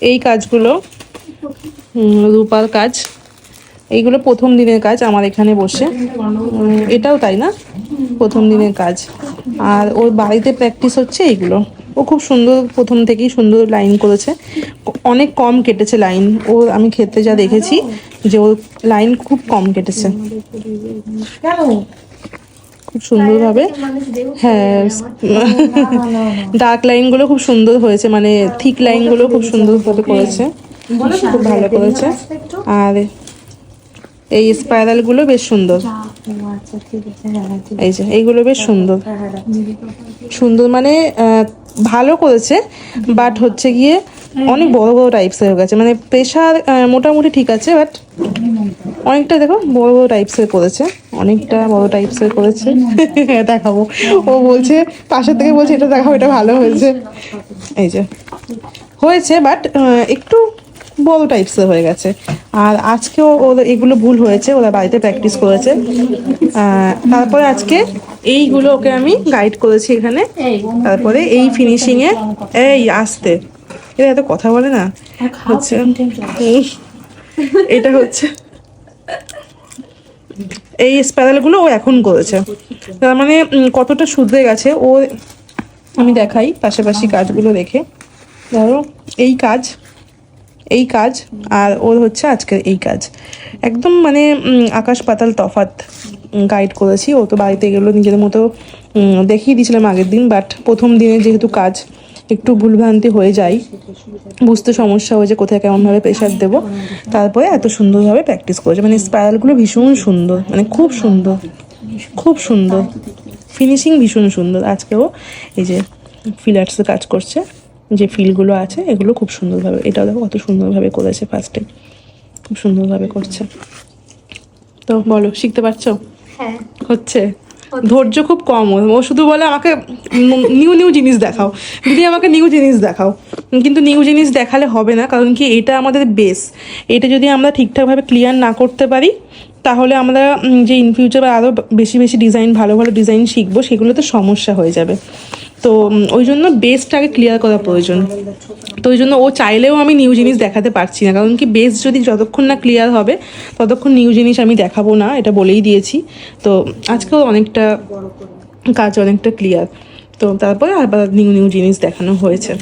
এই কাজগুলো রূপার কাজ, এইগুলো প্রথম দিনের কাজ আমার এখানে বসে। এটাও তাই না, প্রথম দিনের কাজ। আর ওর বাড়িতে প্র্যাকটিস হচ্ছে এইগুলো। ও খুব সুন্দর প্রথম থেকেই সুন্দর লাইন করেছে, অনেক কম কেটেছে লাইন। ও আমি ক্ষেত্রে যা দেখেছি যে ওর লাইন খুব কম কেটেছে, খুব সুন্দরভাবে। হ্যাঁ, ডার্ক লাইনগুলো খুব সুন্দর হয়েছে, মানে থিক লাইনগুলো খুব সুন্দরভাবে করেছে, খুব ভালো করেছে। আর এই স্পাইরালগুলো বেশ সুন্দর, এই যে এইগুলো বেশ সুন্দর সুন্দর, মানে ভালো করেছে। বাট হচ্ছে গিয়ে অনেক বড় বড় টাইপস হয়ে গেছে, মানে প্রেশার মোটামুটি ঠিক আছে, বাট অনেকটা দেখো বড় বড় টাইপসের করেছে, অনেকটা বড় টাইপসের করেছে। দেখাবো, ও বলছে পাশের থেকে বলছে এটা দেখাও, এটা ভালো হয়েছে। এই যে হয়েছে, বাট একটু বড় টাইপসের হয়ে গেছে। আর আজকেও ওদের এগুলো ভুল হয়েছে, ওরা বাড়িতে প্র্যাকটিস করেছে। তারপরে আজকে এইগুলো ওকে আমি গাইড করেছি এখানে। তারপরে এই ফিনিশিংয়ে এই আসতে, এটা এত কথা বলে না, হচ্ছে এটা হচ্ছে এই স্প্যারালগুলো ও এখন করেছে। তার মানে কতটা শুধরে গেছে ও। আমি দেখাই পাশাপাশি কাজগুলো দেখে। ধরো এই কাজ, এই কাজ, আর ওর হচ্ছে আজকের এই কাজ, একদম মানে আকাশ পাতাল তফাৎ গাইড করেছি। ও তো বাড়িতে গেলো নিজের মতো দেখিয়ে দিয়েছিলাম আগের দিন, বাট প্রথম দিনে যেহেতু কাজ একটু ভুলভ্রান্তি হয়ে যায়, বুঝতে সমস্যা হয়ে যায় কোথায় কেমনভাবে প্রেশার দেবো। তারপরে এত সুন্দরভাবে প্র্যাকটিস করেছে, মানে স্পাইরালগুলো ভীষণ সুন্দর, মানে খুব সুন্দর, খুব সুন্দর ফিনিশিং, ভীষণ সুন্দর। আজকেও এই যে ফিলার্সের কাজ করছে, যে ফিলগুলো আছে এগুলো খুব সুন্দরভাবে, এটাও দেখো কত সুন্দরভাবে করেছে, ফার্স্টে খুব সুন্দরভাবে করছে। তো বলো, শিখতে পারছো? হ্যাঁ, হচ্ছে। ধৈর্য খুব কম ও শুধু বলে আমাকে নিউ নিউ জিনিস দেখাও, দিদি আমাকে নিউ জিনিস দেখাও। কিন্তু নিউ জিনিস দেখালে হবে না, কারণ কি এটা আমাদের বেস। এটা যদি আমরা ঠিকঠাকভাবে ক্লিয়ার না করতে পারি, তাহলে আমরা যে ইন ফিউচার আরও বেশি বেশি ডিজাইন, ভালো ভালো ডিজাইন শিখবো, সেগুলোতে সমস্যা হয়ে যাবে। তো ওই জন্য বেসটা আগে ক্লিয়ার করা প্রয়োজন। তো ওই জন্য ও চাইলেও আমি নিউ জিনিস দেখাতে পারছি না, কারণ কি বেস যদি যতক্ষণ না ক্লিয়ার হবে ততক্ষণ নিউ জিনিস আমি দেখাবো না, এটা বলেই দিয়েছি। তো আজকেও অনেকটা কাজ অনেকটা ক্লিয়ার, তো তারপরে আবার নিউ নিউ জিনিস দেখানো হয়েছে।